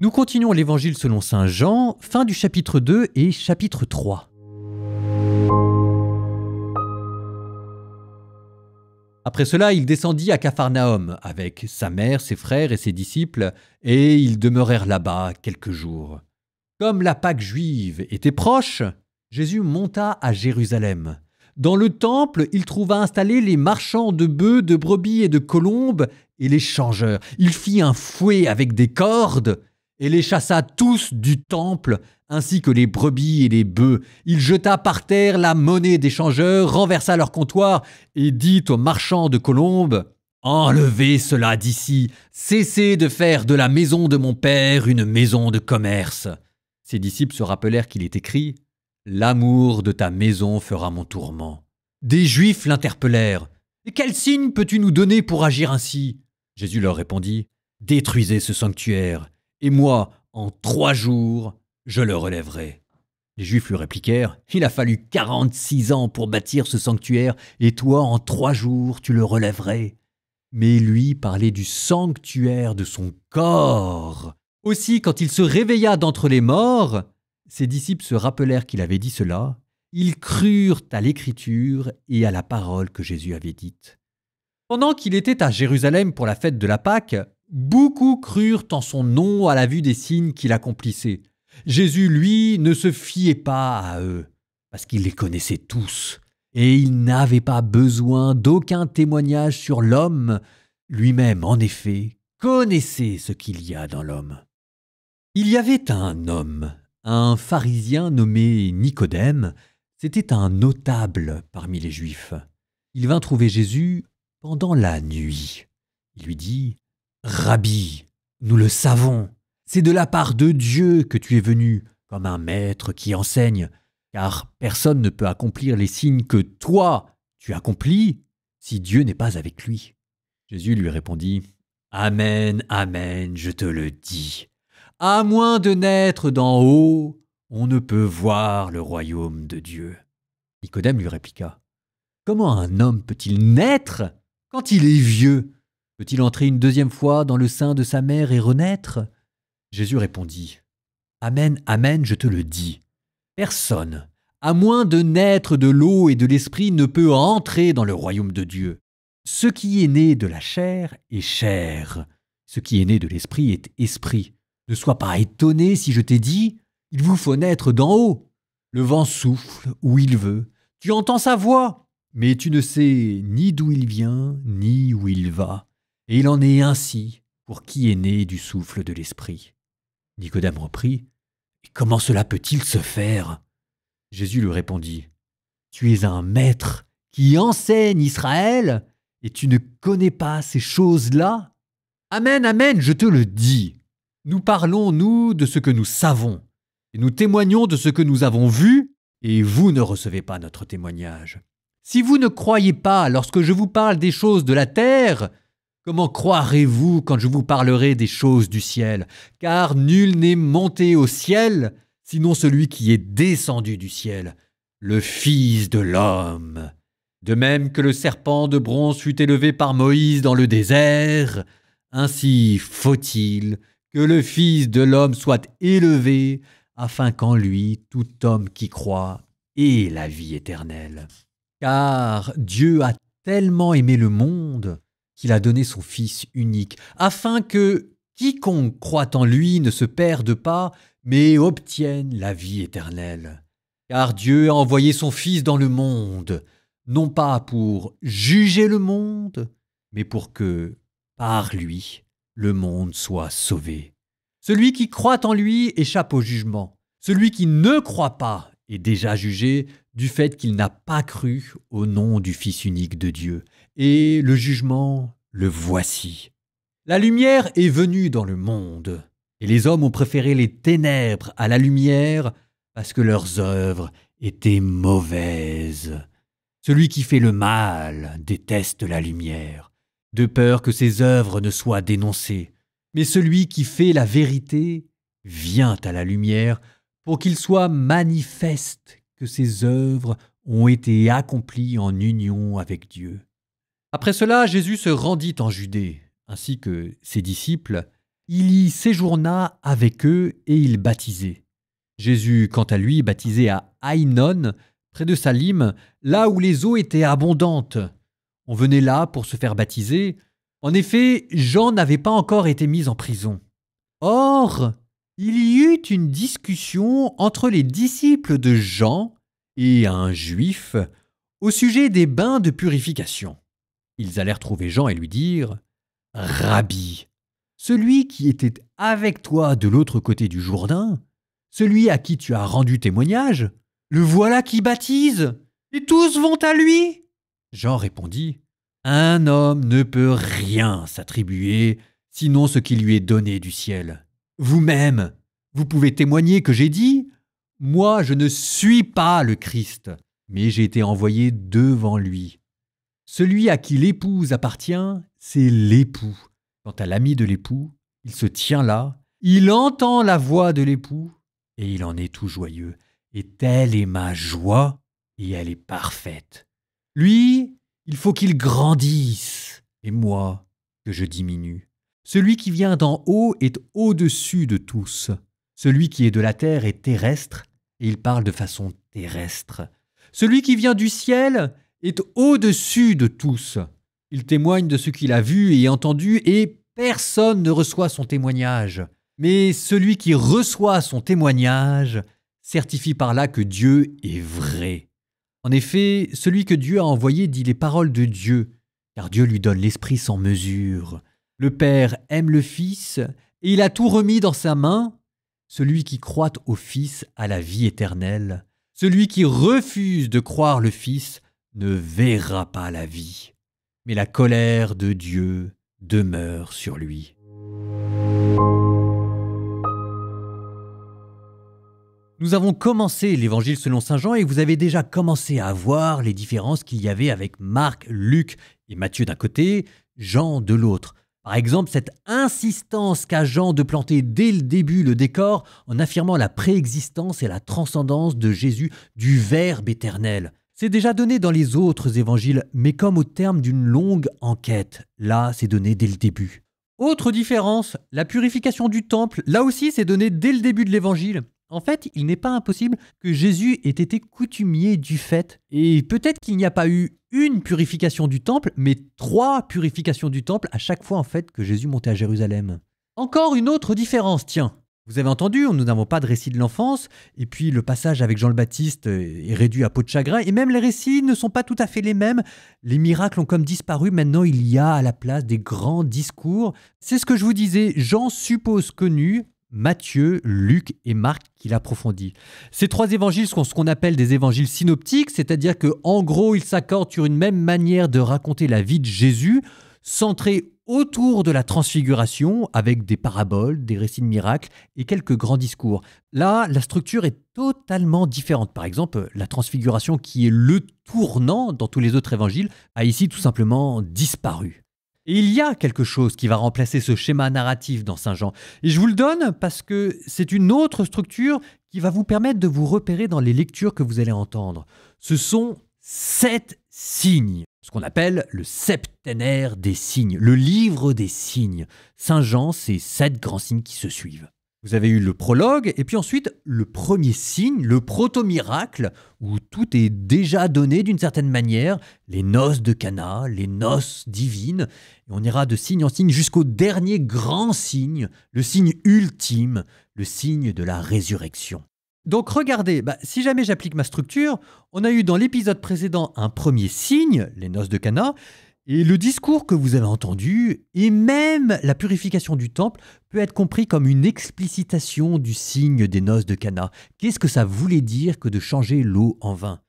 Nous continuons l'évangile selon saint Jean, fin du chapitre 2 et chapitre 3. Après cela, il descendit à Capharnaüm avec sa mère, ses frères et ses disciples, et ils demeurèrent là-bas quelques jours. Comme la Pâque juive était proche, Jésus monta à Jérusalem. Dans le temple, il trouva installés les marchands de bœufs, de brebis et de colombes, et les changeurs. Il fit un fouet avec des cordes, et les chassa tous du temple, ainsi que les brebis et les bœufs. Il jeta par terre la monnaie des changeurs, renversa leur comptoir, et dit aux marchands de colombes : « Enlevez cela d'ici, cessez de faire de la maison de mon père une maison de commerce. » Ses disciples se rappelèrent qu'il est écrit : « L'amour de ta maison fera mon tourment. » Des Juifs l'interpellèrent : « Et quel signe peux-tu nous donner pour agir ainsi ?» Jésus leur répondit : « Détruisez ce sanctuaire, et moi, en 3 jours, je le relèverai. » Les Juifs lui répliquèrent : « Il a fallu 46 ans pour bâtir ce sanctuaire, et toi, en 3 jours, tu le relèverais. » Mais lui parlait du sanctuaire de son corps. Aussi, quand il se réveilla d'entre les morts, ses disciples se rappelèrent qu'il avait dit cela. Ils crurent à l'écriture et à la parole que Jésus avait dite. Pendant qu'il était à Jérusalem pour la fête de la Pâque, beaucoup crurent en son nom à la vue des signes qu'il accomplissait. Jésus, lui, ne se fiait pas à eux, parce qu'il les connaissait tous, et il n'avait pas besoin d'aucun témoignage sur l'homme. Lui-même, en effet, connaissait ce qu'il y a dans l'homme. Il y avait un homme, un pharisien nommé Nicodème. C'était un notable parmi les Juifs. Il vint trouver Jésus pendant la nuit. Il lui dit : « Rabbi, nous le savons, c'est de la part de Dieu que tu es venu, comme un maître qui enseigne, car personne ne peut accomplir les signes que toi, tu accomplis, si Dieu n'est pas avec lui. » Jésus lui répondit : « Amen, amen, je te le dis. À moins de naître d'en haut, on ne peut voir le royaume de Dieu. » Nicodème lui répliqua : « Comment un homme peut-il naître quand il est vieux ? Peut-il entrer une 2e fois dans le sein de sa mère et renaître ?» Jésus répondit : « Amen, amen, je te le dis. Personne, à moins de naître de l'eau et de l'esprit, ne peut entrer dans le royaume de Dieu. Ce qui est né de la chair est chair. Ce qui est né de l'esprit est esprit. Ne sois pas étonné si je t'ai dit : il vous faut naître d'en haut. Le vent souffle où il veut. Tu entends sa voix, mais tu ne sais ni d'où il vient, ni où il va. Et il en est ainsi pour qui est né du souffle de l'esprit. » Nicodème reprit : « Et comment cela peut-il se faire ?» Jésus lui répondit : « Tu es un maître qui enseigne Israël, et tu ne connais pas ces choses-là ? Amen, amen, je te le dis. Nous parlons, nous, de ce que nous savons, et nous témoignons de ce que nous avons vu, et vous ne recevez pas notre témoignage. Si vous ne croyez pas lorsque je vous parle des choses de la terre, comment croirez-vous quand je vous parlerai des choses du ciel ? Car nul n'est monté au ciel, sinon celui qui est descendu du ciel, le Fils de l'homme. De même que le serpent de bronze fut élevé par Moïse dans le désert, ainsi faut-il que le Fils de l'homme soit élevé, afin qu'en lui tout homme qui croit ait la vie éternelle. Car Dieu a tellement aimé le monde qu'il a donné son Fils unique, afin que quiconque croit en lui ne se perde pas, mais obtienne la vie éternelle. Car Dieu a envoyé son Fils dans le monde, non pas pour juger le monde, mais pour que, par lui, le monde soit sauvé. Celui qui croit en lui échappe au jugement. Celui qui ne croit pas est déjà jugé du fait qu'il n'a pas cru au nom du Fils unique de Dieu. Et le jugement, le voici. La lumière est venue dans le monde, et les hommes ont préféré les ténèbres à la lumière parce que leurs œuvres étaient mauvaises. Celui qui fait le mal déteste la lumière, de peur que ses œuvres ne soient dénoncées. Mais celui qui fait la vérité vient à la lumière pour qu'il soit manifeste que ses œuvres ont été accomplies en union avec Dieu. Après cela, Jésus se rendit en Judée, ainsi que ses disciples, il y séjourna avec eux et il baptisait. Jésus, quant à lui, baptisait à Aïnon, près de Salim, là où les eaux étaient abondantes. On venait là pour se faire baptiser. En effet, Jean n'avait pas encore été mis en prison. Or, il y eut une discussion entre les disciples de Jean et un juif au sujet des bains de purification. Ils allèrent trouver Jean et lui dirent « Rabbi, celui qui était avec toi de l'autre côté du Jourdain, celui à qui tu as rendu témoignage, le voilà qui baptise, et tous vont à lui. » Jean répondit « Un homme ne peut rien s'attribuer, sinon ce qui lui est donné du ciel. Vous-même, vous pouvez témoigner que j'ai dit « Moi, je ne suis pas le Christ, mais j'ai été envoyé devant lui. » Celui à qui l'épouse appartient, c'est l'époux. Quant à l'ami de l'époux, il se tient là, il entend la voix de l'époux, et il en est tout joyeux. Et telle est ma joie, et elle est parfaite. Lui, il faut qu'il grandisse, et moi, que je diminue. Celui qui vient d'en haut est au-dessus de tous. Celui qui est de la terre est terrestre, et il parle de façon terrestre. Celui qui vient du ciel est au-dessus de tous. Il témoigne de ce qu'il a vu et entendu, et personne ne reçoit son témoignage. Mais celui qui reçoit son témoignage certifie par là que Dieu est vrai. En effet, celui que Dieu a envoyé dit les paroles de Dieu, car Dieu lui donne l'Esprit sans mesure. Le Père aime le Fils, et il a tout remis dans sa main. Celui qui croit au Fils a la vie éternelle. Celui qui refuse de croire le Fils ne verra pas la vie, mais la colère de Dieu demeure sur lui. Nous avons commencé l'évangile selon saint Jean et vous avez déjà commencé à voir les différences qu'il y avait avec Marc, Luc et Matthieu d'un côté, Jean de l'autre. Par exemple, cette insistance qu'a Jean de planter dès le début le décor en affirmant la préexistence et la transcendance de Jésus du Verbe éternel. C'est déjà donné dans les autres évangiles, mais comme au terme d'une longue enquête. Là, c'est donné dès le début. Autre différence, la purification du temple, là aussi c'est donné dès le début de l'évangile. En fait, il n'est pas impossible que Jésus ait été coutumier du fait. Et peut-être qu'il n'y a pas eu une purification du temple, mais 3 purifications du temple à chaque fois en fait que Jésus montait à Jérusalem. Encore une autre différence, tiens. Vous avez entendu, nous n'avons pas de récit de l'enfance, et puis le passage avec Jean le Baptiste est réduit à peau de chagrin, et même les récits ne sont pas tout à fait les mêmes. Les miracles ont comme disparu, maintenant il y a à la place des grands discours. C'est ce que je vous disais, Jean suppose connu, Matthieu, Luc et Marc qui l'approfondit. Ces 3 évangiles sont ce qu'on appelle des évangiles synoptiques, c'est-à-dire qu'en gros, ils s'accordent sur une même manière de raconter la vie de Jésus, centrée autour de la transfiguration, avec des paraboles, des récits de miracles et quelques grands discours. Là, la structure est totalement différente. Par exemple, la transfiguration, qui est le tournant dans tous les autres évangiles, a ici tout simplement disparu. Et il y a quelque chose qui va remplacer ce schéma narratif dans Saint Jean. Et je vous le donne parce que c'est une autre structure qui va vous permettre de vous repérer dans les lectures que vous allez entendre. Ce sont 7 signes, ce qu'on appelle le septénaire des signes, le livre des signes. Saint Jean, c'est 7 grands signes qui se suivent. Vous avez eu le prologue et puis ensuite le premier signe, le proto-miracle, où tout est déjà donné d'une certaine manière, les noces de Cana, les noces divines. Et on ira de signe en signe jusqu'au dernier grand signe, le signe ultime, le signe de la résurrection. Donc regardez, si jamais j'applique ma structure, on a eu dans l'épisode précédent un premier signe, les noces de Cana, et le discours que vous avez entendu, et même la purification du temple, peut être compris comme une explicitation du signe des noces de Cana. Qu'est-ce que ça voulait dire que de changer l'eau en vin ?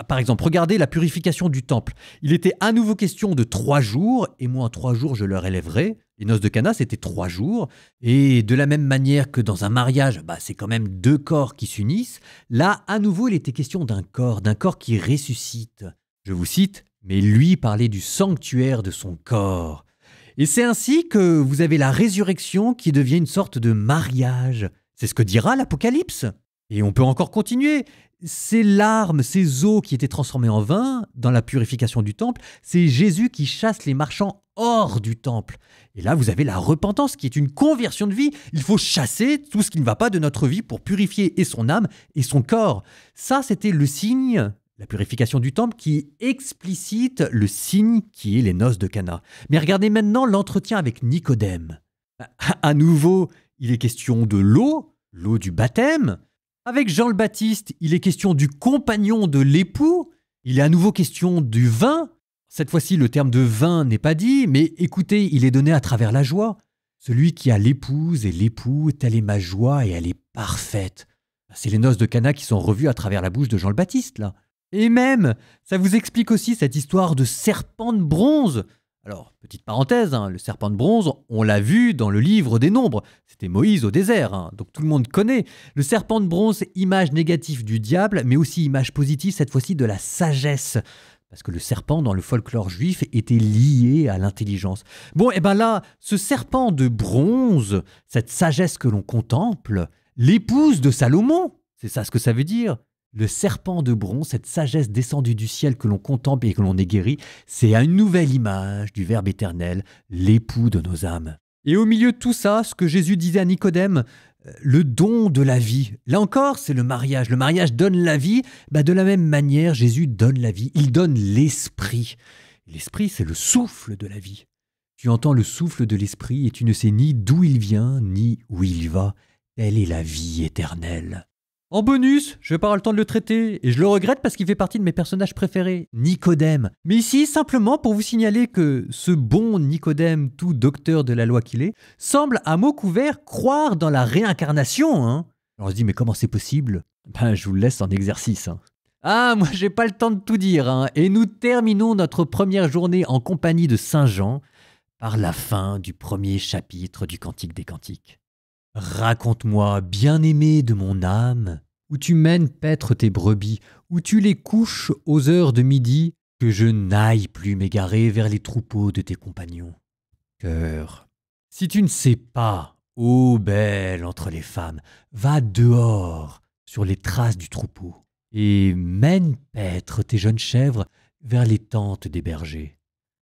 Par exemple, regardez la purification du temple. Il était à nouveau question de 3 jours, et moi en 3 jours je leur élèverai. Les noces de Cana, c'était 3 jours. Et de la même manière que dans un mariage, c'est quand même 2 corps qui s'unissent. Là, à nouveau, il était question d'un corps qui ressuscite. Je vous cite, « Mais lui parlait du sanctuaire de son corps. » Et c'est ainsi que vous avez la résurrection qui devient une sorte de mariage. C'est ce que dira l'Apocalypse. Et on peut encore continuer. Ces larmes, ces eaux qui étaient transformées en vin dans la purification du temple, c'est Jésus qui chasse les marchands hors du temple. Et là, vous avez la repentance qui est une conversion de vie. Il faut chasser tout ce qui ne va pas de notre vie pour purifier et son âme et son corps. Ça, c'était le signe, la purification du temple, qui explicite le signe qui est les noces de Cana. Mais regardez maintenant l'entretien avec Nicodème. À nouveau, il est question de l'eau du baptême. Avec Jean le Baptiste, il est question du compagnon de l'époux. Il est à nouveau question du vin. Cette fois-ci, le terme de vin n'est pas dit, mais écoutez, il est donné à travers la joie. Celui qui a l'épouse et l'époux, telle est ma joie et elle est parfaite. C'est les noces de Cana qui sont revues à travers la bouche de Jean le Baptiste, là. Et même, ça vous explique aussi cette histoire de serpent de bronze. Alors, petite parenthèse, le serpent de bronze, on l'a vu dans le livre des Nombres. C'était Moïse au désert, donc tout le monde connaît. Le serpent de bronze, image négative du diable, mais aussi image positive, cette fois-ci, de la sagesse. Parce que le serpent, dans le folklore juif, était lié à l'intelligence. Bon, et bien là, ce serpent de bronze, cette sagesse que l'on contemple, l'épouse de Salomon, c'est ça ce que ça veut dire. Le serpent de bronze, cette sagesse descendue du ciel que l'on contemple et que l'on est guéri, c'est une nouvelle image du Verbe éternel, l'époux de nos âmes. Et au milieu de tout ça, ce que Jésus disait à Nicodème, le don de la vie. Là encore, c'est le mariage. Le mariage donne la vie. De la même manière, Jésus donne la vie. Il donne l'esprit. L'esprit, c'est le souffle de la vie. Tu entends le souffle de l'esprit et tu ne sais ni d'où il vient, ni où il va. Telle est la vie éternelle. En bonus, je vais pas avoir le temps de le traiter, et je le regrette parce qu'il fait partie de mes personnages préférés, Nicodème. Mais ici, simplement pour vous signaler que ce bon Nicodème, tout docteur de la loi qu'il est, semble à mots couverts croire dans la réincarnation. Alors on se dit, mais comment c'est possible ? Je vous le laisse en exercice. Ah, moi j'ai pas le temps de tout dire. Et nous terminons notre première journée en compagnie de Saint Jean par la fin du premier chapitre du Cantique des Cantiques. Raconte-moi, bien-aimé de mon âme, où tu mènes paître tes brebis, où tu les couches aux heures de midi, que je n'aille plus m'égarer vers les troupeaux de tes compagnons. Cœur, si tu ne sais pas, ô belle entre les femmes, va dehors sur les traces du troupeau, et mène paître tes jeunes chèvres vers les tentes des bergers.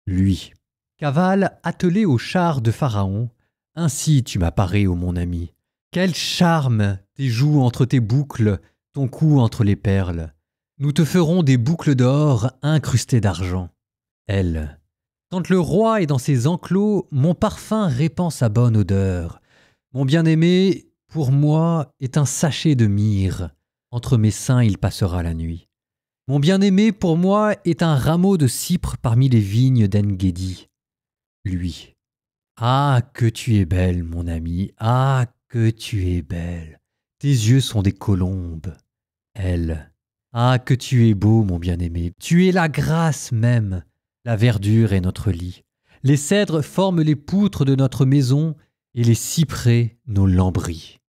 Lui, cavale attelé au char de Pharaon, ainsi tu m'apparais, ô mon ami. Quel charme, tes joues entre tes boucles, ton cou entre les perles. Nous te ferons des boucles d'or incrustées d'argent. Elle, quand le roi est dans ses enclos, mon parfum répand sa bonne odeur. Mon bien-aimé, pour moi, est un sachet de myrrhe. Entre mes seins, il passera la nuit. Mon bien-aimé, pour moi, est un rameau de cypre parmi les vignes d'En-Gedi. Lui. Ah, que tu es belle, mon ami, ah, que tu es belle. Tes yeux sont des colombes. Elle. Ah, que tu es beau, mon bien-aimé. Tu es la grâce même. La verdure est notre lit. Les cèdres forment les poutres de notre maison et les cyprès nos lambris.